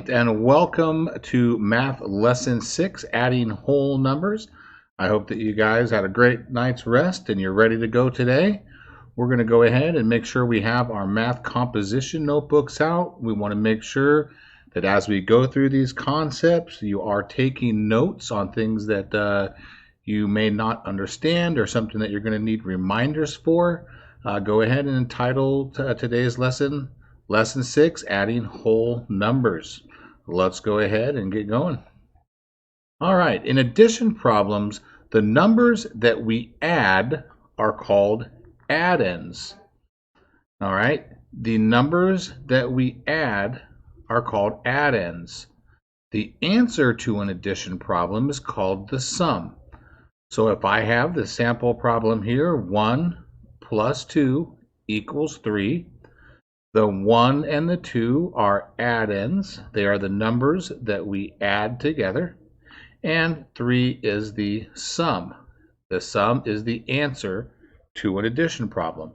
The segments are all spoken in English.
right, and welcome to Math Lesson 6, Adding Whole Numbers. I hope that you guys had a great night's rest and you're ready to go today. We're going to go ahead and make sure we have our math composition notebooks out. We want to make sure that as we go through these concepts, you are taking notes on things that you may not understand or something that you're going to need reminders for. Go ahead and entitle today's lesson, Lesson 6, Adding Whole Numbers. Let's go ahead and get going. All right, in addition problems, the numbers that we add are called addends. All right, the numbers that we add are called addends. The answer to an addition problem is called the sum. So if I have the sample problem here, 1 plus 2 equals 3. The 1 and the 2 are addends. They are the numbers that we add together. And 3 is the sum. The sum is the answer to an addition problem.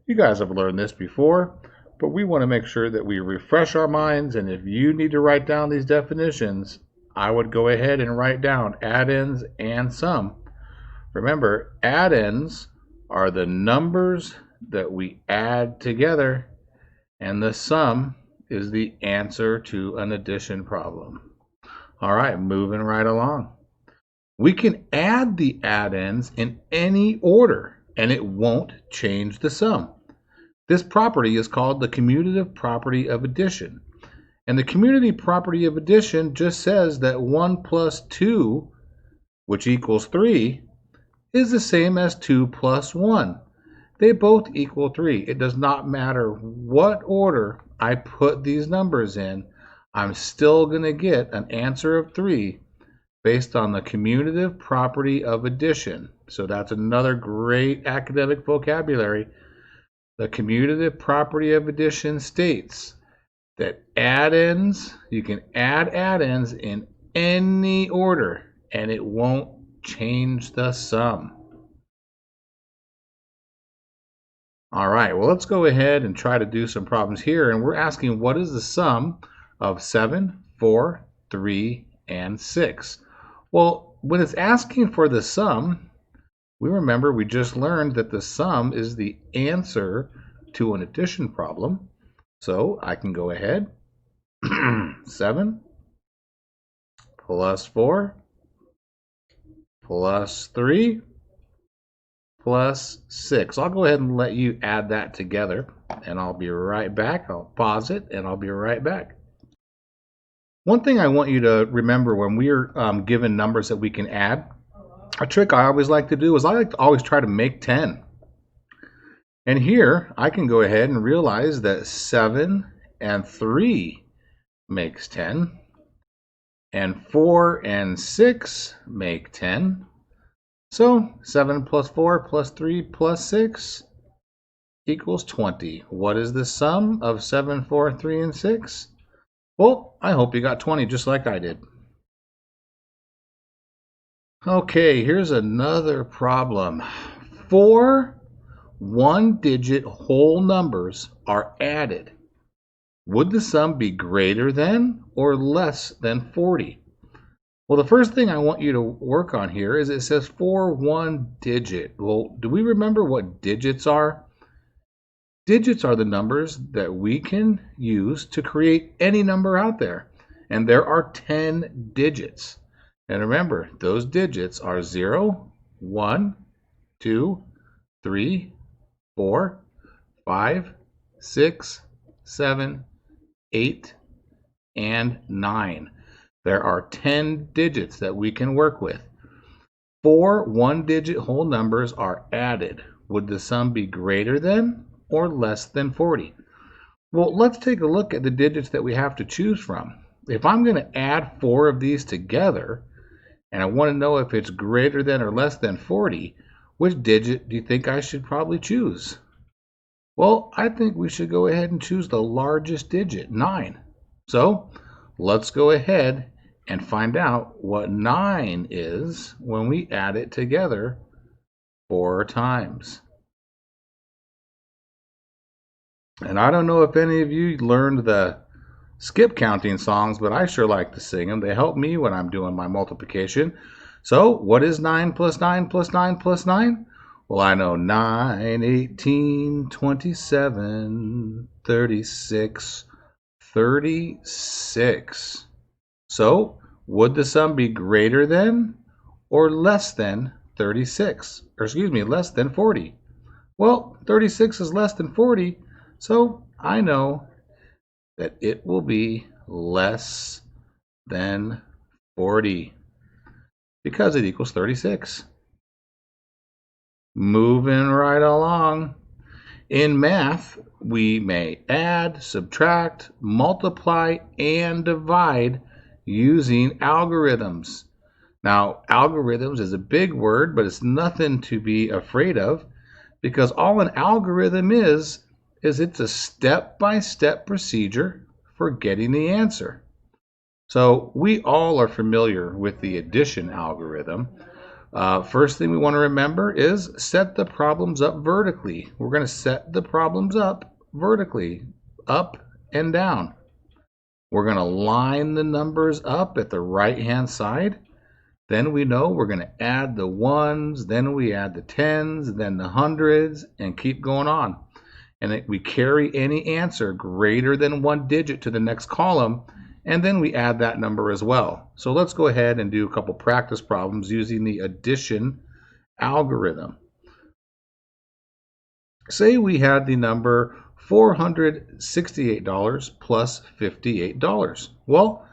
You guys have learned this before, but we want to make sure that we refresh our minds. And if you need to write down these definitions, I would go ahead and write down addends and sum. Remember, addends are the numbers that we add together, and the sum is the answer to an addition problem. All right, moving right along. We can add the addends in any order, and it won't change the sum. This property is called the commutative property of addition. And the commutative property of addition just says that 1 plus 2, which equals 3, is the same as 2 plus 1. They both equal 3. It does not matter what order I put these numbers in, I'm still going to get an answer of 3 based on the commutative property of addition. So that's another great academic vocabulary. The commutative property of addition states that addends, you can add addends in any order and it won't change the sum. All right, well, let's go ahead and try to do some problems here. And we're asking, what is the sum of 7, 4, 3, and 6? Well, when it's asking for the sum, we remember we just learned that the sum is the answer to an addition problem. So I can go ahead, 7 plus 4 plus 3 plus 6. I'll go ahead and let you add that together, and I'll be right back. I'll pause it, and I'll be right back. One thing I want you to remember when we're given numbers that we can add, a trick I always like to do is I like to always try to make 10. And here, I can go ahead and realize that 7 and 3 makes 10, and 4 and 6 make 10. So 7 plus 4 plus 3 plus 6 equals 20. What is the sum of 7, 4, 3, and 6? Well, I hope you got 20 just like I did. Okay, here's another problem. 4 one-digit whole numbers are added. Would the sum be greater than or less than 40? Well, the first thing I want you to work on here is it says 4 one-digit. Well, do we remember what digits are? Digits are the numbers that we can use to create any number out there. And there are 10 digits. And remember, those digits are 0, 1, 2, 3, 4, 5, 6, 7, 8, and 9. There are 10 digits that we can work with. 4 one-digit whole numbers are added. Would the sum be greater than or less than 40? Well, let's take a look at the digits that we have to choose from. If I'm going to add 4 of these together, and I want to know if it's greater than or less than 40, which digit do you think I should probably choose? Well, I think we should go ahead and choose the largest digit, 9. So let's go ahead and find out what 9 is when we add it together 4 times. And I don't know if any of you learned the skip counting songs, but I sure like to sing them. They help me when I'm doing my multiplication. So what is 9 plus 9 plus 9 plus 9? Well, I know 9, 18, 27, 36, 36. So would the sum be greater than or less than 36? Or excuse me, less than 40? Well, 36 is less than 40, so I know that it will be less than 40 because it equals 36. Moving right along. In math, we may add, subtract, multiply, and divide using algorithms. Now, algorithms is a big word, but it's nothing to be afraid of because all an algorithm is it's a step-by-step procedure for getting the answer. So we all are familiar with the addition algorithm. First thing we want to remember is set the problems up vertically. We're going to set the problems up vertically, up and down. We're going to line the numbers up at the right-hand side. Then we know we're going to add the ones, then we add the tens, then the hundreds, and keep going on. And we carry any answer greater than one digit to the next column, and then we add that number as well. So let's go ahead and do a couple practice problems using the addition algorithm. Say we had the number $468 plus $58. Well,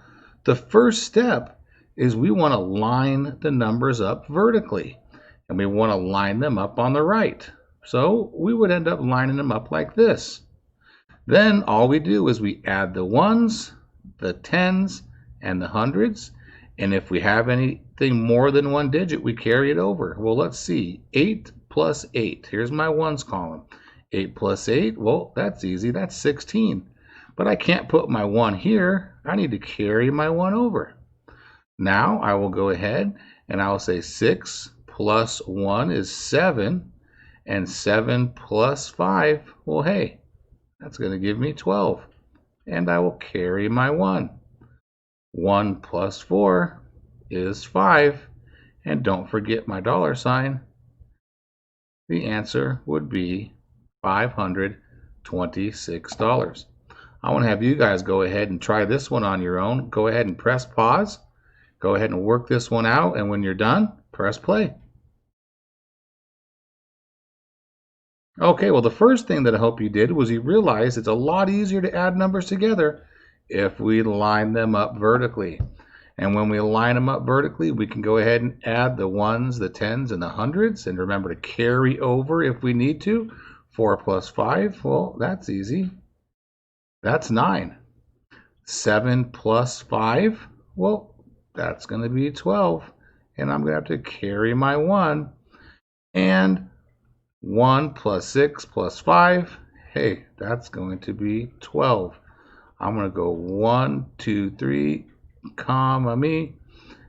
the first step is we want to line the numbers up vertically, and we want to line them up on the right. So we would end up lining them up like this. Then all we do is we add the ones, the tens, and the hundreds, and if we have anything more than one digit, we carry it over. Well, let's see. 8 plus 8. Here's my ones column. 8 plus 8, well, that's easy. That's 16. But I can't put my 1 here. I need to carry my 1 over. Now I will go ahead and I will say 6 plus 1 is 7, and 7 plus 5, well, hey, that's going to give me 12, and I will carry my 1. 1 plus 4 is 5, and don't forget my dollar sign. The answer would be $526. I want to have you guys go ahead and try this one on your own. Go ahead and press pause. Go ahead and work this one out, and when you're done, press play. Okay, well, the first thing that I hope you did was you realized it's a lot easier to add numbers together if we line them up vertically. And when we line them up vertically, we can go ahead and add the ones, the tens, and the hundreds. And remember to carry over if we need to. 4 plus 5, well, that's easy. That's 9. 7 plus 5, well, that's going to be 12. And I'm going to have to carry my 1. And 1 plus 6 plus 5, hey, that's going to be 12. I'm going to go 1, 2, 3, comma me.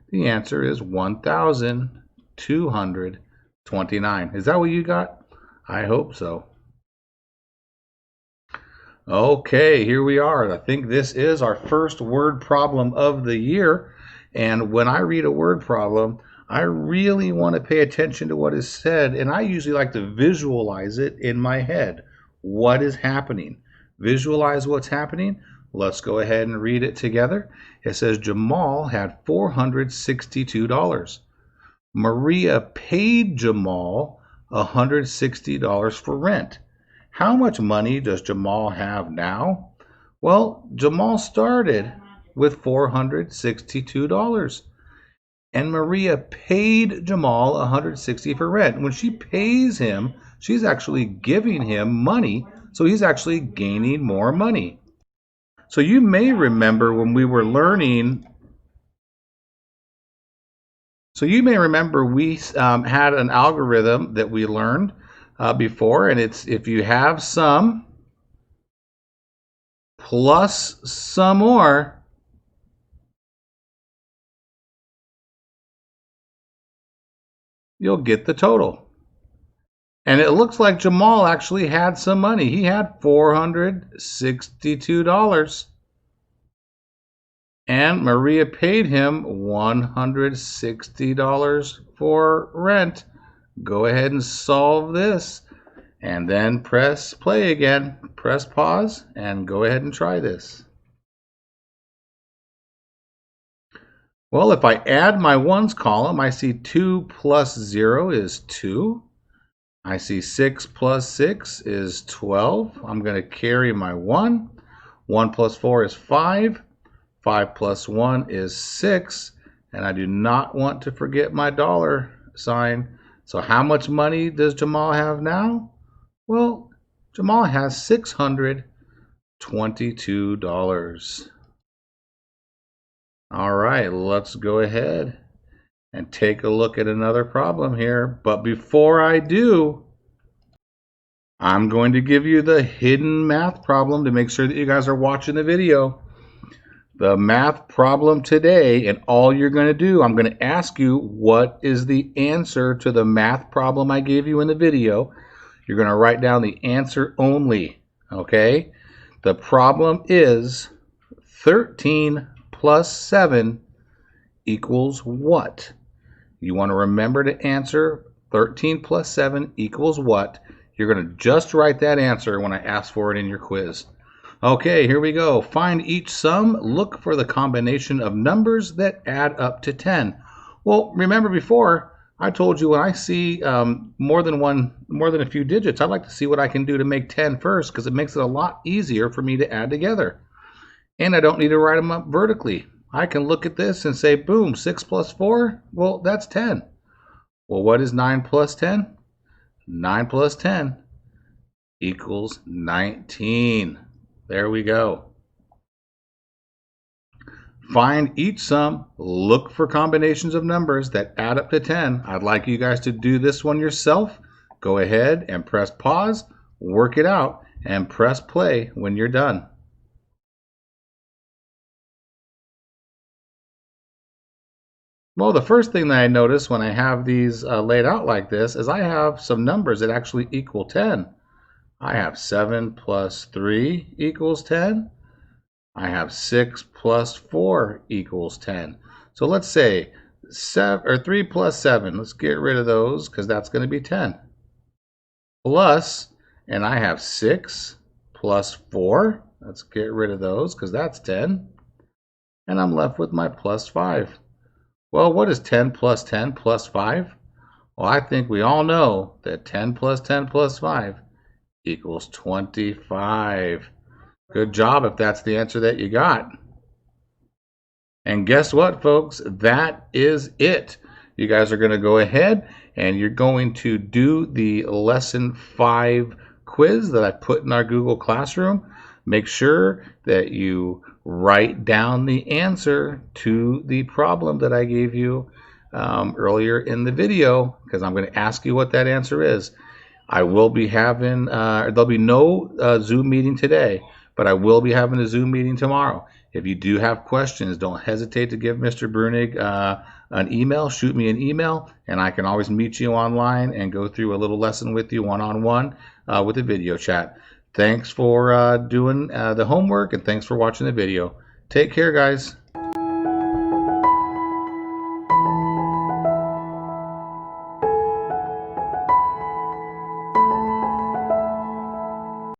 The answer is 1,229. Is that what you got? I hope so. Okay, here we are. I think this is our first word problem of the year. And when I read a word problem, I really want to pay attention to what is said, and I usually like to visualize it in my head. What is happening? Visualize what's happening. Let's go ahead and read it together. It says Jamal had $462. Maria paid Jamal $160 for rent. How much money does Jamal have now? Well, Jamal started with $462. And Maria paid Jamal $160 for rent. When she pays him, she's actually giving him money, so he's actually gaining more money. So you may remember when we were learning, we had an algorithm that we learned before, and it's if you have some plus some more, you'll get the total. And it looks like Jamal actually had some money. He had $462. And Maria paid him $160 for rent. Go ahead and solve this. And then press play again. Press pause and go ahead and try this. Well, if I add my ones column, I see 2 plus 0 is 2. I see 6 plus 6 is 12. I'm going to carry my 1. 1 plus 4 is 5. 5 plus 1 is 6. And I do not want to forget my dollar sign. So how much money does Jamal have now? Well, Jamal has $622. All right, let's go ahead and take a look at another problem here. But before I do, I'm going to give you the hidden math problem to make sure that you guys are watching the video. The math problem today, and all you're going to do, I'm going to ask you what is the answer to the math problem I gave you in the video. You're going to write down the answer only, okay? The problem is 13 plus 7 equals what? You want to remember to answer 13 plus 7 equals what? You're going to just write that answer when I ask for it in your quiz. Okay, here we go. Find each sum. Look for the combination of numbers that add up to 10. Well, remember before, I told you when I see more than a few digits, I like to see what I can do to make 10 first because it makes it a lot easier for me to add together. And I don't need to write them up vertically. I can look at this and say, boom, 6 plus 4, well, that's 10. Well, what is 9 plus 10? 9 plus 10 equals 19. There we go. Find each sum, look for combinations of numbers that add up to 10. I'd like you guys to do this one yourself. Go ahead and press pause, work it out, and press play when you're done. Well, the first thing that I notice when I have these laid out like this is I have some numbers that actually equal 10. I have 7 plus 3 equals 10. I have 6 plus 4 equals 10. So let's say 3 plus 7. Let's get rid of those because that's going to be 10. Plus, and I have 6 plus 4. Let's get rid of those because that's 10. And I'm left with my plus 5. Well, what is 10 plus 10 plus 5? Well, I think we all know that 10 plus 10 plus 5 equals 25. Good job if that's the answer that you got. And guess what, folks? That is it. You guys are going to go ahead and you're going to do the lesson 5 quiz that I put in our Google Classroom. Make sure that you write down the answer to the problem that I gave you earlier in the video, because I'm going to ask you what that answer is. I will be having, there'll be no Zoom meeting today, but I will be having a Zoom meeting tomorrow. If you do have questions, don't hesitate to give Mr. Brunig an email. Shoot me an email, and I can always meet you online and go through a little lesson with you one-on-one with a video chat. Thanks for doing the homework, and thanks for watching the video. Take care, guys.